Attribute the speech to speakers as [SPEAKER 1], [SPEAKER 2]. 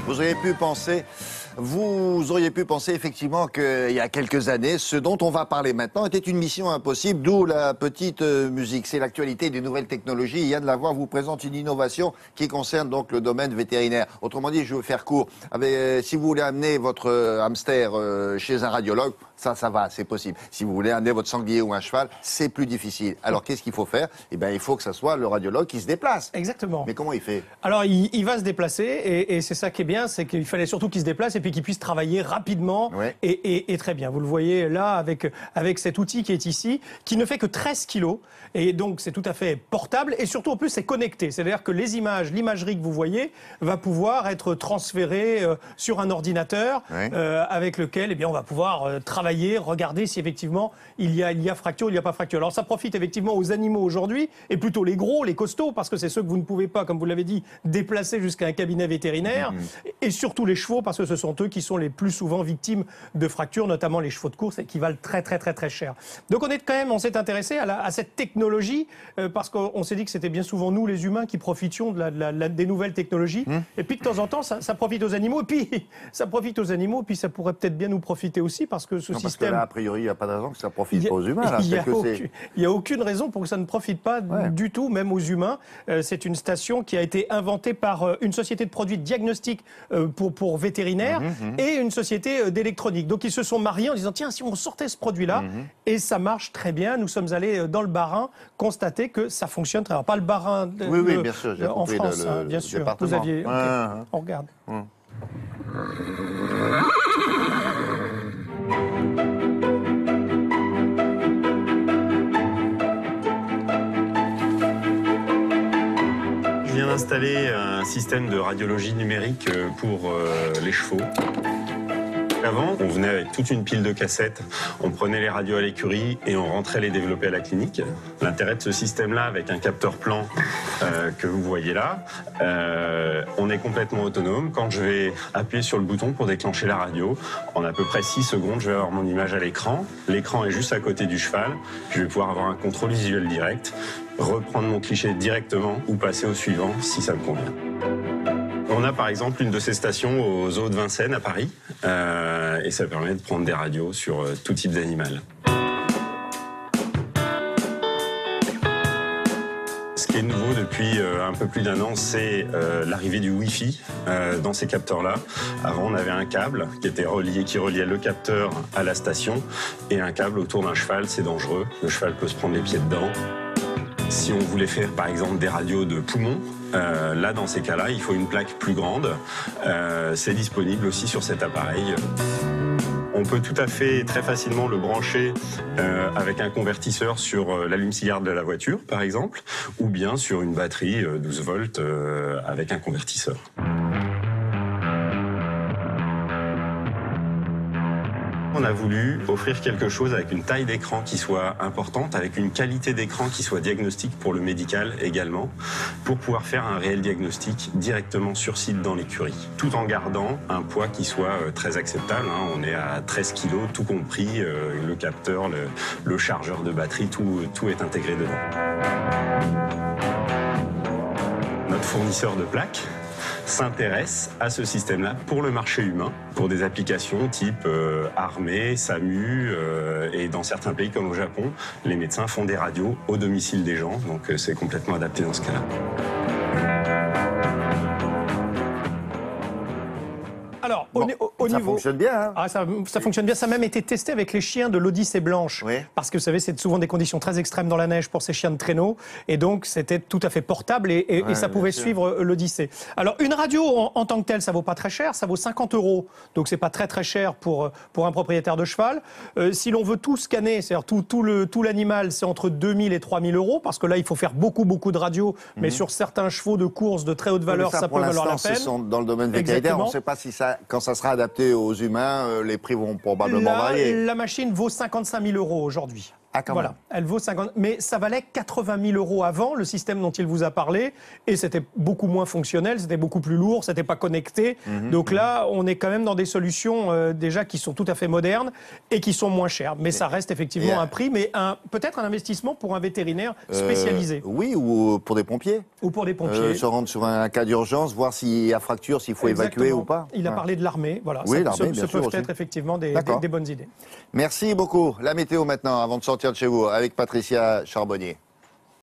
[SPEAKER 1] Vous auriez pu penser effectivement qu'il y a quelques années, ce dont on va parler maintenant était une mission impossible, d'où la petite musique. C'est l'actualité des nouvelles technologies. Yann Lavoie vous présente une innovation qui concerne donc le domaine vétérinaire. Autrement dit, je vais faire court. Si vous voulez amener votre hamster chez un radiologue, ça va, c'est possible. Si vous voulez amener votre sanglier ou un cheval, c'est plus difficile. Alors qu'est-ce qu'il faut faire? Eh bien, il faut que ce soit le radiologue qui se déplace.
[SPEAKER 2] Exactement.
[SPEAKER 1] Mais comment il fait?
[SPEAKER 2] Alors, il va se déplacer et c'est ça qui est bien, c'est qu'il fallait surtout qu'il se déplace et puis qu'il puisse travailler rapidement et très bien. Vous le voyez là avec cet outil qui est ici, qui ne fait que 13 kilos et donc c'est tout à fait portable et surtout en plus c'est connecté. C'est-à-dire que les images, l'imagerie que vous voyez va pouvoir être transférée sur un ordinateur avec lequel on va pouvoir travailler, regarder si effectivement il y a fracture, il n'y a pas fracture. Alors ça profite effectivement aux animaux aujourd'hui et plutôt les gros, les costauds, parce que c'est ceux que vous ne pouvez pas, comme vous l'avez dit, déplacer jusqu'à un cabinet vétérinaire et surtout les chevaux parce que ce sont eux qui sont les plus souvent victimes de fractures, notamment les chevaux de course et qui valent très cher. Donc on s'est intéressé à cette technologie parce qu'on s'est dit que c'était bien souvent nous les humains qui profitions des nouvelles technologies et puis de temps en temps ça profite aux animaux et puis ça pourrait peut-être bien nous profiter aussi parce que
[SPEAKER 1] parce que là, a priori, il n'y a pas de raison que ça profite pas aux humains.
[SPEAKER 2] Il n'y a aucune raison pour que ça ne profite pas du tout, même aux humains. C'est une station qui a été inventée par une société de produits de diagnostic pour vétérinaires et une société d'électronique. Donc ils se sont mariés en disant tiens, si on sortait ce produit-là, et ça marche très bien. Nous sommes allés dans le Bas-Rhin constater que ça fonctionne très bien. Pas le Bas-Rhin
[SPEAKER 1] oui, bien sûr,
[SPEAKER 2] en France, bien sûr. Vous aviez. On regarde.
[SPEAKER 3] Je viens d'installer un système de radiologie numérique pour les chevaux. Avant, on venait avec toute une pile de cassettes, on prenait les radios à l'écurie et on rentrait les développer à la clinique. L'intérêt de ce système-là, avec un capteur plan que vous voyez là, on est complètement autonome. Quand je vais appuyer sur le bouton pour déclencher la radio, en à peu près 6 secondes, je vais avoir mon image à l'écran. L'écran est juste à côté du cheval. Je vais pouvoir avoir un contrôle visuel direct, reprendre mon cliché directement ou passer au suivant si ça me convient. On a par exemple une de ces stations au zoo de Vincennes à Paris et ça permet de prendre des radios sur tout type d'animal. Ce qui est nouveau depuis un peu plus d'1 an, c'est l'arrivée du Wi-Fi dans ces capteurs-là. Avant, on avait un câble qui reliait le capteur à la station et un câble autour d'un cheval, c'est dangereux. Le cheval peut se prendre les pieds dedans. Si on voulait faire par exemple des radios de poumons, là dans ces cas-là, il faut une plaque plus grande. C'est disponible aussi sur cet appareil. On peut tout à fait très facilement le brancher avec un convertisseur sur l'allume-cigare de la voiture par exemple, ou bien sur une batterie 12 volts avec un convertisseur. On a voulu offrir quelque chose avec une taille d'écran qui soit importante, avec une qualité d'écran qui soit diagnostique pour le médical également, pour pouvoir faire un réel diagnostic directement sur site dans l'écurie, tout en gardant un poids qui soit très acceptable. On est à 13 kilos, tout compris, le capteur, le chargeur de batterie, tout est intégré dedans. Notre fournisseur de plaques s'intéresse à ce système-là pour le marché humain, pour des applications type armée, SAMU, et dans certains pays comme au Japon, les médecins font des radios au domicile des gens, donc c'est complètement adapté dans ce cas-là.
[SPEAKER 2] Alors,
[SPEAKER 1] ça fonctionne bien.
[SPEAKER 2] Ça fonctionne bien. Ça a même été testé avec les chiens de l'Odyssée Blanche. Parce que vous savez, c'est souvent des conditions très extrêmes dans la neige pour ces chiens de traîneau. Et donc, c'était tout à fait portable et ça pouvait suivre l'Odyssée. Alors, une radio en tant que telle, ça vaut pas très cher. Ça vaut 50 €. Donc, c'est pas très cher pour un propriétaire de cheval. Si l'on veut tout scanner, c'est-à-dire tout l'animal, c'est entre 2000 et 3000 €. Parce que là, il faut faire beaucoup de radios. Mais sur certains chevaux de course de très haute valeur, ça peut valoir la peine.
[SPEAKER 1] Ce sont dans le domaine vétérinaire. On ne sait pas si quand ça sera adapté aux humains, les prix vont probablement varier.
[SPEAKER 2] La machine vaut 55 000 € aujourd'hui.
[SPEAKER 1] Ah, quand
[SPEAKER 2] voilà,
[SPEAKER 1] même.
[SPEAKER 2] elle vaut 50, mais ça valait 80 000 € avant, le système dont il vous a parlé, et c'était beaucoup moins fonctionnel, c'était beaucoup plus lourd, c'était pas connecté. Donc là, on est quand même dans des solutions déjà qui sont tout à fait modernes et qui sont moins chères. Mais ça reste effectivement un prix, mais peut-être un investissement pour un vétérinaire spécialisé.
[SPEAKER 1] Oui, ou pour des pompiers.
[SPEAKER 2] Ou pour des pompiers.
[SPEAKER 1] Se rendre sur un cas d'urgence, voir s'il y a fracture, s'il faut évacuer ou pas.
[SPEAKER 2] Il a parlé de l'armée, voilà.
[SPEAKER 1] Oui,
[SPEAKER 2] ça
[SPEAKER 1] l'armée, bien sûr,
[SPEAKER 2] peuvent
[SPEAKER 1] aussi.
[SPEAKER 2] être effectivement des bonnes idées.
[SPEAKER 1] Merci beaucoup. La météo maintenant, avant de sortir de chez vous, avec Patricia Charbonnier.